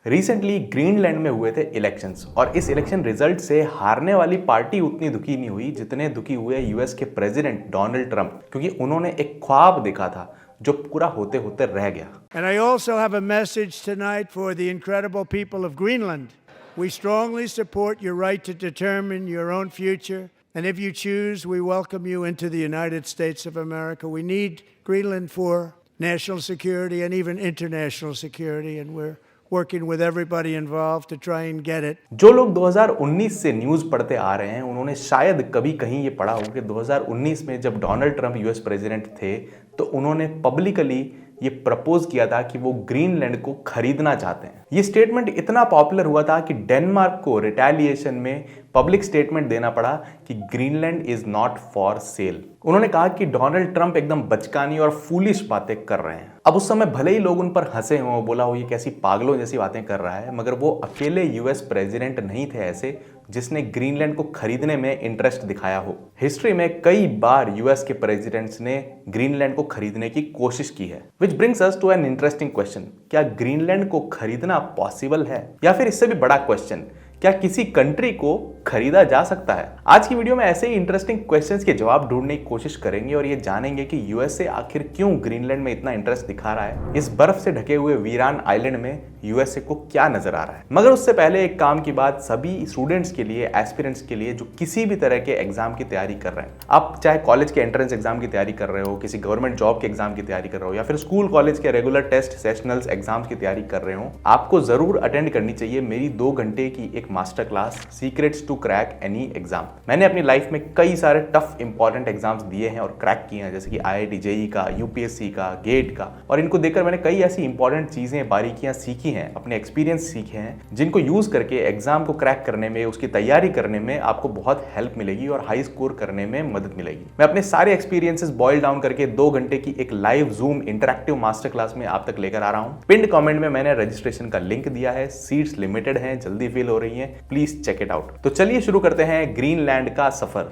Recently Greenland में हुए थे इलेक्शंस और इस इलेक्शन रिजल्ट से हारने वाली पार्टी उतनी दुखी नहीं हुई जितने दुखी हुए यूएस के प्रेसिडेंट डोनाल्ड ट्रंप, क्योंकि उन्होंने एक ख्वाब देखा था जो पूरा होते होते रह गया। And I also have a message tonight for the incredible people of Greenland. We strongly support your right to determine your own future, and if you choose, we welcome you into the United States of America. We need Greenland for national security and even international security, and we're working with everybody involved to try and get it. जो लोग 2019 से news पढ़ते आ रहे हैं उन्होंने शायद कभी कहीं ये पढ़ा हो कि 2019 में जब डोनाल्ड ट्रंप यूएस प्रेसिडेंट थे तो उन्होंने पब्लिकली ये प्रपोज किया था कि वो ग्रीनलैंड को खरीदना चाहते हैं। ये स्टेटमेंट इतना पॉपुलर हुआ था कि डेनमार्क को रिटेलिएशन में पब्लिक स्टेटमेंट देना पड़ा कि Greenland is not for sale. उन्होंने कहा कि डोनाल्ड ट्रंप एकदम बचकानी और फूलिश बातें कर रहे हैं। अब उस समय भले ही लोग उन पर हंसे हों, बोला हो ये कैसी पागलों जैसी बातें कर रहा है, मगर वो अकेले यूएस प्रेसिडेंट नहीं थे ऐसे जिसने ग्रीनलैंड को खरीदने में इंटरेस्ट दिखाया हो। हिस्ट्री में कई बार यूएस के प्रेसिडेंट्स ने ग्रीनलैंड को खरीदने की कोशिश की है। Which brings us to an interesting question, क्या ग्रीनलैंड को खरीदना पॉसिबल है? या फिर इससे भी बड़ा क्वेश्चन, क्या किसी कंट्री को खरीदा जा सकता है? आज की वीडियो में ऐसे ही इंटरेस्टिंग क्वेश्चंस के जवाब ढूंढने की कोशिश करेंगे और ये जानेंगे कि यूएसए आखिर क्यों ग्रीनलैंड में इतना इंटरेस्ट दिखा रहा है। इस बर्फ से ढके हुए वीरान आइलैंड में यूएसए को क्या नजर आ रहा है। मगर उससे पहले एक काम की बात सभी स्टूडेंट्स के लिए, एस्पिरेंट्स के लिए जो किसी भी तरह के एग्जाम की तैयारी कर रहे हैं, आप चाहे कॉलेज के एंट्रेंस एग्जाम की तैयारी कर रहे हो, किसी गवर्नमेंट जॉब के एग्जाम की तैयारी कर रहे हो, या फिर स्कूल कॉलेज के रेगुलर टेस्ट सेशनल्स एग्जाम्स की तैयारी कर रहे हो, आपको जरूर अटेंड करनी चाहिए मेरी 2 घंटे की एक master class secrets to crack any exam. मैंने अपनी लाइफ में कई सारे टफ इंपॉर्टेंट एग्जाम्स दिए हैं और क्रैक किए हैं, जैसे कि आईआईटी जेईई का, यूपीएससी का, गेट का, और इनको देखकर मैंने कई ऐसी इंपॉर्टेंट चीजें, बारीकियां सीखी हैं, अपने एक्सपीरियंस सीखे हैं, जिनको यूज करके एग्जाम को क्रैक करने में, उसकी तैयारी करने में आपको बहुत हेल्प मिलेगी और हाई स्कोर करने में मदद मिलेगी। मैं अपने सारे एक्सपीरियंसेस बॉइल डाउन करके 2 घंटे की एक live zoom interactive master class में आप तक लेकर आ रहा हूं। पिन्ड कमेंट में मैंने रजिस्ट्रेशन का लिंक दिया है। सीट्स लिमिटेड हैं, जल्दी फिल हो रही हैं, प्लीज चेक इट आउट। तो चलिए शुरू करते हैं ग्रीनलैंड का सफर।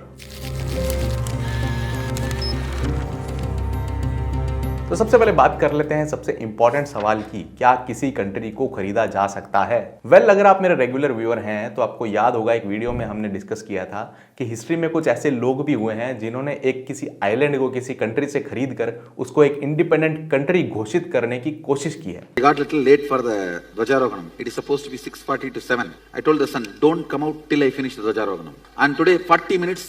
तो सबसे पहले बात कर लेते हैं सबसे इंपॉर्टेंट सवाल की, क्या किसी कंट्री को खरीदा जा सकता है? अगर आप मेरे रेगुलर व्यूअर हैं तो आपको याद होगा एक वीडियो में हमने डिस्कस किया था कि हिस्ट्री में कुछ ऐसे लोग भी हुए हैं जिन्होंने एक किसी आइलैंड को किसी कंट्री से खरीद कर उसको एक इंडिपेंडेंट कंट्री घोषित करने की कोशिश की है। I got little late for the Dhwajarohanam. It is supposed to be 6:40 to 7. I told the son, don't come out till I finish the Dhwajarohanam. And today 40 minutes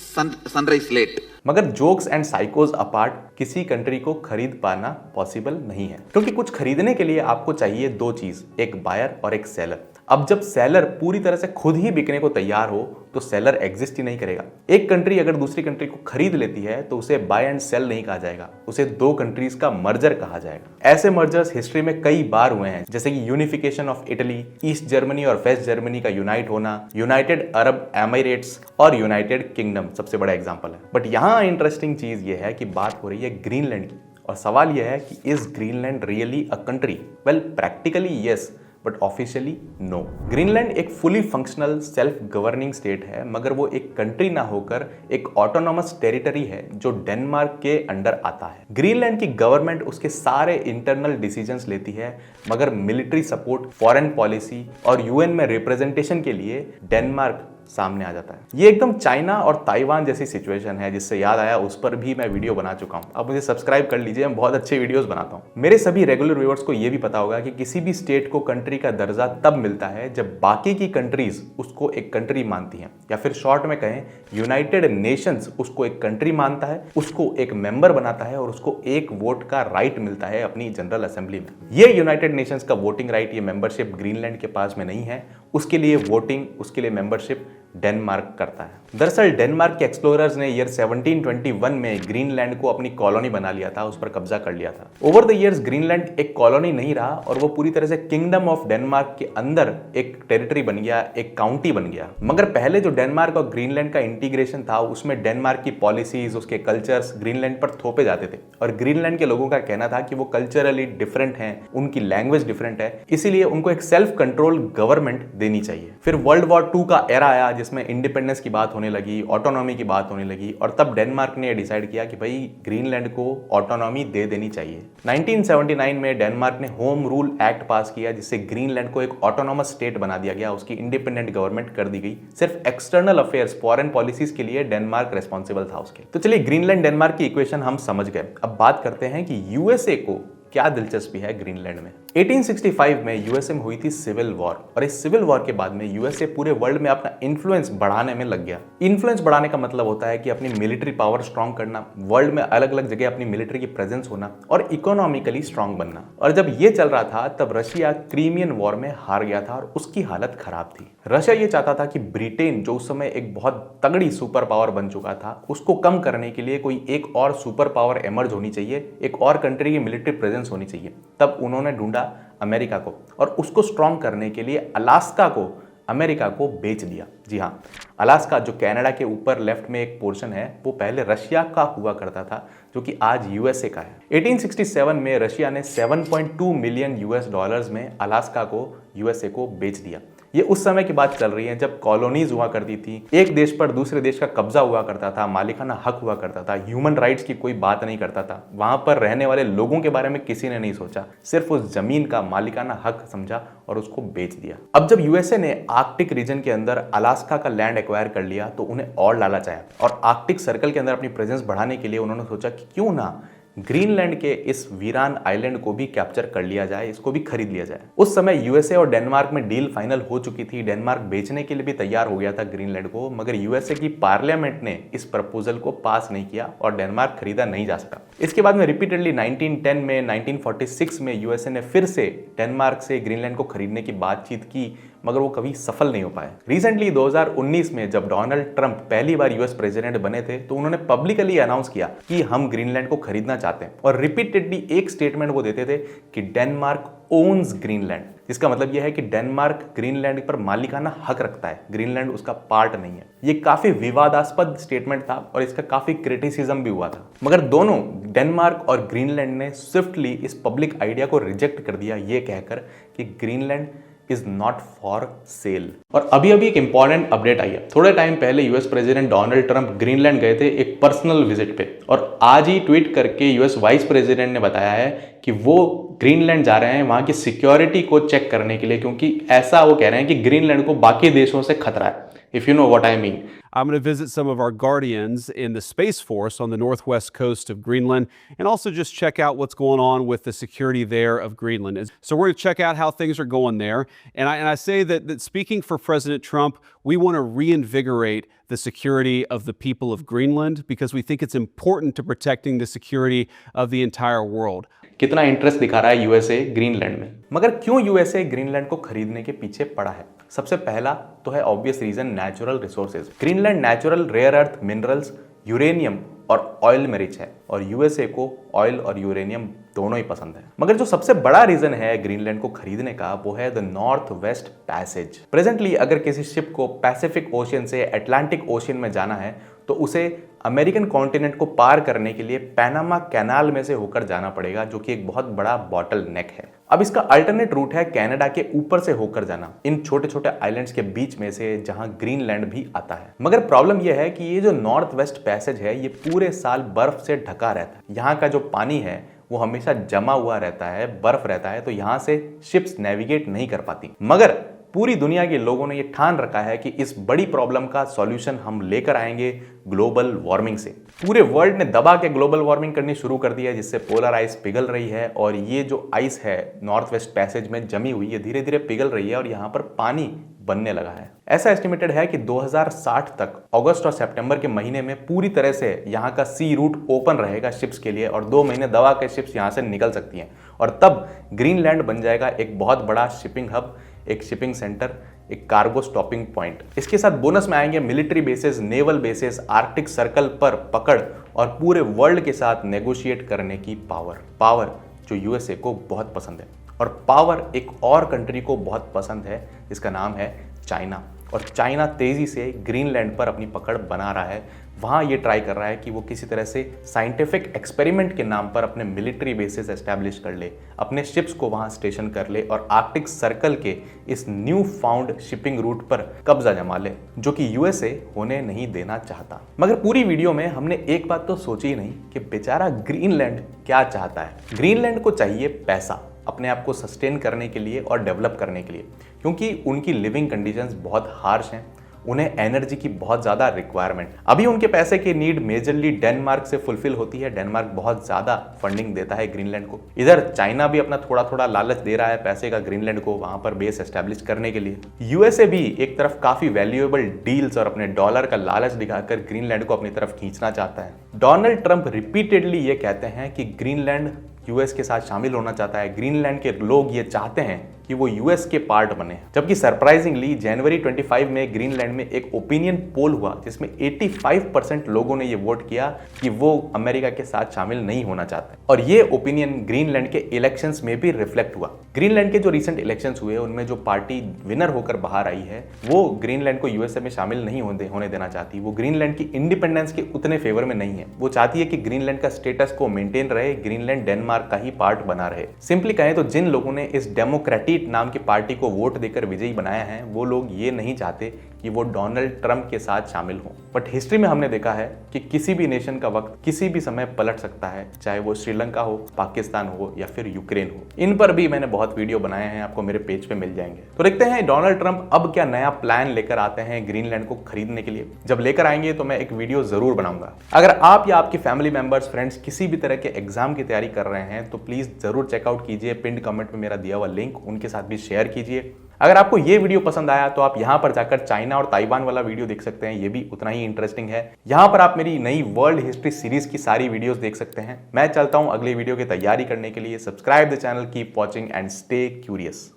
sunrise late. मगर jokes and साइकोज apart, किसी country को खरीद पाना possible नहीं है, क्योंकि कुछ खरीदने के लिए आपको चाहिए 2 चीज, एक बायर और एक सेलर। अब जब सेलर पूरी तरह से खुद ही बिकने को तैयार हो तो सेलर एग्जिस्ट ही नहीं करेगा। एक कंट्री अगर दूसरी कंट्री को खरीद लेती है तो उसे बाय एंड सेल नहीं कहा जाएगा, उसे 2 कंट्रीज का मर्जर कहा जाएगा। ऐसे मर्जर्स हिस्ट्री में कई बार हुए हैं, जैसे कि unification of Italy, east Germany और वेस्ट जर्मनी का यूनाइट होना, यूनाइटेड अरब एमिरेट्स और यूनाइटेड किंगडम सबसे बड़ा एग्जाम्पल है। बट यहाँ इंटरेस्टिंग चीज यह है कि बात हो रही है ग्रीनलैंड की, और सवाल यह है कि is Greenland really a country? Well, practically yes, but officially no. Greenland एक fully functional self governing state है, मगर वो एक कंट्री ना होकर एक ऑटोनॉमस टेरिटरी है जो डेनमार्क के अंडर आता है। ग्रीनलैंड की गवर्नमेंट उसके सारे इंटरनल डिसीजंस लेती है, मगर मिलिट्री सपोर्ट, फॉरेन पॉलिसी और यूएन में रिप्रेजेंटेशन के लिए डेनमार्क सामने आ जाता है। ये एकदम चाइना और ताइवान जैसी सिचुएशन है, जिससे याद आया उस पर भी मैं वीडियो बना चुका हूं। अब मुझे सब्सक्राइब कर लीजिए, मैं बहुत अच्छे वीडियोस बनाता हूं। मेरे सभी रेगुलर व्यूअर्स को ये भी पता होगा कि किसी भी स्टेट को कंट्री का दर्जा तब मिलता है जब बाकी की कंट्रीज उसको एक कंट्री मानती हैं, या फिर शॉर्ट में कहें यूनाइटेड नेशंस उसको एक कंट्री मानता है, उसको एक मेंबर बनाता है और उसको एक वोट का राइट मिलता है अपनी जनरल असेंबली में। ये यूनाइटेड नेशंस का वोटिंग राइट, ये मेंबरशिप ग्रीनलैंड के पास में नहीं है। उसके लिए वोटिंग, उसके लिए मेंबरशिप डेनमार्क करता है। दरअसल डेनमार्क के एक्सप्लोरर्स ने ईयर 1721 में ग्रीनलैंड को अपनी कॉलोनी बना लिया था, उस पर कब्जा कर लिया था। ओवर द इयर्स ग्रीनलैंड एक कॉलोनी नहीं रहा और वो पूरी तरह से किंगडम ऑफ डेनमार्क के अंदर एक टेरिटरी बन गया, एक काउंटी बन गया। मगर पहले जो डेनमार्क और ग्रीनलैंड का इंटीग्रेशन था उसमें डेनमार्क की पॉलिसीज, उसके कल्चर्स ग्रीनलैंड पर थोपे जाते थे, और ग्रीनलैंड के लोगों का कहना था कि वो कल्चरली डिफरेंट हैं, उनकी लैंग्वेज डिफरेंट है, इसीलिए उनको एक सेल्फ कंट्रोल गवर्नमेंट देनी चाहिए। फिर वर्ल्ड वॉर 2 का एरा आया जिसमें इंडिपेंडेंस की बात होने लगी, ऑटोनॉमी की बात होने लगी, और तब डेनमार्क ने डिसाइड किया कि भाई ग्रीनलैंड को ऑटोनॉमी दे देनी चाहिए। 1979 में डेनमार्क ने होम रूल एक्ट पास किया, जिससे ग्रीनलैंड को एक ऑटोनॉमस स्टेट बना दिया गया, उसकी इंडिपेंडेंट गवर्नमेंट कर दी गई। सिर्फ एक्सटर्नल अफेयर्स, फॉरेन पॉलिसीज के लिए डेनमार्क रिस्पॉन्सिबल था उसके। तो चलिए ग्रीनलैंड डेनमार्क की इक्वेशन हम समझ गए। अब बात करते हैं कि यूएसए को क्या दिलचस्पी है ग्रीनलैंड में। 1865 में यूएसए में हुई थी सिविल वॉर, और इस सिविल वॉर के बाद में यूएसए पूरे वर्ल्ड में अपना इन्फ्लुएंस बढ़ाने में लग गया। इन्फ्लुएंस बढ़ाने का मतलब होता है कि अपनी मिलिट्री पावर स्ट्रांग करना, वर्ल्ड में अलग अलग जगह अपनी मिलिट्री की प्रेजेंस होना और इकोनॉमिकली स्ट्रांग बनना। और जब ये चल रहा था तब रशिया क्रीमियन वॉर में हार गया था और उसकी हालत खराब थी। रशिया ये चाहता था कि ब्रिटेन, जो उस समय एक बहुत तगड़ी सुपर पावर बन चुका था, उसको कम करने के लिए कोई एक और सुपर पावर एमर्ज होनी चाहिए, एक और कंट्री की मिलिट्री प्रेजेंस होनी चाहिए। तब उन्होंने ढूंढा अमेरिका को, और उसको स्ट्रांग करने के लिए अलास्का को अमेरिका को बेच दिया। जी हाँ, अलास्का जो कनाडा के ऊपर लेफ्ट में एक पोर्शन है, वो पहले रशिया का हुआ करता था, जो कि आज यूएसए का है। 1867 में रशिया ने 7.2 मिलियन यूएस डॉलर्स में अलास्का को यूएसए को बेच दिया। ये उस समय की बात चल रही है जब कॉलोनीज हुआ करती थी, एक देश पर दूसरे देश का कब्जा हुआ करता था, मालिकाना हक हुआ करता था, ह्यूमन राइट्स की कोई बात नहीं करता था, वहां पर रहने वाले लोगों के बारे में किसी ने नहीं सोचा, सिर्फ उस जमीन का मालिकाना हक समझा और उसको बेच दिया। अब जब यूएसए ने आर्कटिक रीजन के अंदर अलास्का का लैंड एक्वायर कर लिया तो उन्हें और लालच आया, और आर्कटिक सर्कल के अंदर अपनी प्रेजेंस बढ़ाने के लिए उन्होंने सोचा कि क्यों ना ग्रीनलैंड के इस वीरान आइलैंड को भी कैप्चर कर लिया जाए, इसको भी खरीद लिया जाए। उस समय यूएसए और डेनमार्क में डील फाइनल हो चुकी थी, डेनमार्क बेचने के लिए भी तैयार हो गया था ग्रीनलैंड को, मगर यूएसए की पार्लियामेंट ने इस प्रपोजल को पास नहीं किया और डेनमार्क खरीदा नहीं जा सका। इसके बाद में रिपीटेडली 1910 में, 1946 में यूएसए ने फिर से डेनमार्क से ग्रीनलैंड को खरीदने की बातचीत की, मगर वो कभी सफल नहीं हो पाए। रिसेंटली 2019 में जब डोनाल्ड ट्रंप पहली बार यूएस प्रेसिडेंट बने थे, तो उन्होंने पब्लिकली अनाउंस किया कि हम ग्रीनलैंड को खरीदना चाहते हैं, और रिपीटेडली एक स्टेटमेंट वो देते थे कि डेनमार्क ओन्स ग्रीनलैंड, जिसका मतलब यह है कि डेनमार्क ग्रीनलैंड पर मालिकाना हक रखता है, ग्रीनलैंड उसका पार्ट नहीं है। ये काफी विवादास्पद स्टेटमेंट था और इसका काफी क्रिटिसिज्म भी हुआ था, मगर दोनों डेनमार्क और ग्रीनलैंड ने स्विफ्टली इस पब्लिक आइडिया को रिजेक्ट कर दिया, ये कहकर कि Greenland is not for sale. और अभी एक इंपॉर्टेंट अपडेट आई है। थोड़े टाइम पहले US president Donald Trump Greenland गए थे एक पर्सनल विजिट पे, और आज ही ट्वीट करके यूएस वाइस प्रेसिडेंट ने बताया है कि वो ग्रीनलैंड जा रहे हैं वहां की सिक्योरिटी को चेक करने के लिए, क्योंकि ऐसा वो कह रहे हैं कि ग्रीनलैंड को बाकी देशों से खतरा है, if you know what I mean. I'm going to visit some of our guardians in the Space Force on the northwest coast of Greenland, and also just check out what's going on with the security there of Greenland. So we're going to check out how things are going there. And I say that speaking for President Trump, we want to reinvigorate the security of the people of Greenland because we think it's important to protecting the security of the entire world. कितना interest दिखा रहा है USA Greenland में। मगर क्यों USA Greenland को खरीदने के पीछे पड़ा है? सबसे पहला तो है obvious reason, natural resources. Greenland natural rare earth minerals, uranium और ऑयल में रिच है, और यूएसए को ऑयल और यूरेनियम दोनों ही पसंद है। मगर जो सबसे बड़ा रीजन है ग्रीनलैंड को खरीदने का, वो है the north west passage. Presently अगर किसी शिप को पैसिफिक ओशियन से अटलांटिक ओशियन में जाना है तो उसे अमेरिकन कॉन्टिनेंट को पार करने के लिए पैनामा कैनाल में से होकर जाना पड़ेगा, जो कि एक बहुत बड़ा बॉटल नेक है। अब इसका अल्टरनेट रूट है कनाडा के ऊपर से होकर जाना, इन छोटे छोटे आइलैंड्स के बीच में से, जहां ग्रीनलैंड भी आता है। मगर प्रॉब्लम यह है कि ये जो नॉर्थ वेस्ट पैसेज है, ये पूरे साल बर्फ से ढका रहता है। यहाँ का जो पानी है वो हमेशा जमा हुआ रहता है, बर्फ रहता है, तो यहाँ से शिप्स नेविगेट नहीं कर पाती। मगर पूरी दुनिया के लोगों ने ये ठान रखा है कि इस बड़ी प्रॉब्लम का सॉल्यूशन हम लेकर आएंगे ग्लोबल वार्मिंग से। पूरे वर्ल्ड ने दबा के ग्लोबल वार्मिंग करनी शुरू कर दी है, जिससे पोलर आइस पिघल रही है, और ये जो आइस है नॉर्थ वेस्ट पैसेज में जमी हुई, ये धीरे धीरे पिघल रही है और यहाँ पर पानी बनने लगा है। ऐसा एस्टिमेटेड है कि 2060 तक अगस्त और सितंबर के महीने में पूरी तरह से यहाँ का सी रूट ओपन रहेगा शिप्स के लिए, और 2 महीने दबा के शिप्स यहाँ से निकल सकती हैं, और तब ग्रीनलैंड बन जाएगा एक बहुत बड़ा शिपिंग हब, एक शिपिंग सेंटर, एक कार्गो स्टॉपिंग पॉइंट। इसके साथ बोनस में आएंगे military bases, naval bases, Arctic circle पर पकड़ और पूरे वर्ल्ड के साथ नेगोशिएट करने की पावर जो यूएसए को बहुत पसंद है। और पावर एक और कंट्री को बहुत पसंद है, जिसका नाम है चाइना। और चाइना तेजी से ग्रीनलैंड पर अपनी पकड़ बना रहा है। वहाँ ये ट्राई कर रहा है कि वो किसी तरह से साइंटिफिक एक्सपेरिमेंट के नाम पर अपने मिलिट्री बेसिस एस्टैब्लिश कर ले, अपने शिप्स को वहाँ स्टेशन कर ले और आर्कटिक सर्कल के इस न्यू फाउंड शिपिंग रूट पर कब्जा जमा ले, जो कि यूएसए होने नहीं देना चाहता। मगर पूरी वीडियो में हमने एक बात तो सोची ही नहीं कि बेचारा ग्रीनलैंड क्या चाहता है। ग्रीनलैंड को चाहिए पैसा अपने आप को सस्टेन करने के लिए और डेवलप करने के लिए, क्योंकि उनकी लिविंग कंडीशंस बहुत हार्श हैं, उन्हें एनर्जी की बहुत ज़्यादा रिक्वायरमेंट। अभी उनके पैसे की नीड मेजरली डेनमार्क से फुलफिल होती है। डेनमार्क बहुत ज़्यादा फंडिंग देता है ग्रीनलैंड को। इधर चाइना भी अपना थोड़ा थोड़ा लालच दे रहा है पैसे का ग्रीनलैंड को वहाँ पर बेस एस्टैब्लिश करने के लिए। यूएसए भी एक तरफ काफ़ी वैल्यूएबल डील्स और अपने डॉलर का लालच दिखाकर ग्रीनलैंड को अपनी तरफ खींचना चाहता है। डोनाल्ड ट्रंप रिपीटेडली ये कहते हैं कि ग्रीनलैंड यूएस के साथ शामिल होना चाहता है। ग्रीनलैंड के लोग ये चाहते हैं कि वो यूएस के पार्ट बने। जबकि सरप्राइजिंगली जनवरी 25 में ग्रीनलैंड में एक ओपिनियन पोल हुआ जिसमें 85% लोगों ने ये वोट किया कि वो अमेरिका के साथ शामिल नहीं होना चाहते। और ये ओपिनियन ग्रीनलैंड के इलेक्शंस में भी रिफ्लेक्ट हुआ। ग्रीनलैंड के जो रिसेंट इलेक्शंस हुए उनमें जो पार्टी विनर होकर बाहर आई है वो ग्रीनलैंड को यूएसए में शामिल नहीं होने देना चाहती। वो ग्रीनलैंड की इंडिपेंडेंस के उतने फेवर में नहीं है। वो चाहती है कि ग्रीनलैंड का स्टेटस को मेंटेन रहे, ग्रीनलैंड डेनमार्क का ही पार्ट बना रहे। सिंपली कहें तो जिन लोगों ने इस डेमोक्रेटिक नाम की पार्टी को वोट देकर विजयी बनाया है वो लोग ये नहीं चाहते कि वो डोनाल्ड ट्रंप के साथ शामिल हों। बट हिस्ट्री में हमने देखा है कि किसी भी नेशन का वक्त किसी भी समय पलट सकता है, चाहे वो श्रीलंका हो, पाकिस्तान हो या फिर यूक्रेन हो। इन पर भी मैंने बहुत वीडियो बनाए हैं, आपको मेरे पेज पे मिल जाएंगे। तो देखते हैं डोनाल्ड ट्रंप अब क्या नया प्लान लेकर आते हैं ग्रीनलैंड को खरीदने के लिए। जब लेकर आएंगे तो मैं एक वीडियो जरूर बनाऊंगा। अगर आप या आपकी फैमिली मेंबर्स, फ्रेंड्स किसी भी तरह के एग्जाम की तैयारी कर रहे हैं तो प्लीज जरूर चेकआउट कीजिए। पिंड कमेंट में मेरा दिया हुआ लिंक उनके साथ भी शेयर कीजिए। अगर आपको ये वीडियो पसंद आया तो आप यहां पर जाकर चाइना और ताइवान वाला वीडियो देख सकते हैं, ये भी उतना ही इंटरेस्टिंग है। यहां पर आप मेरी नई वर्ल्ड हिस्ट्री सीरीज की सारी वीडियोस देख सकते हैं। मैं चलता हूं अगली वीडियो की तैयारी करने के लिए। Subscribe the channel, keep watching and stay curious.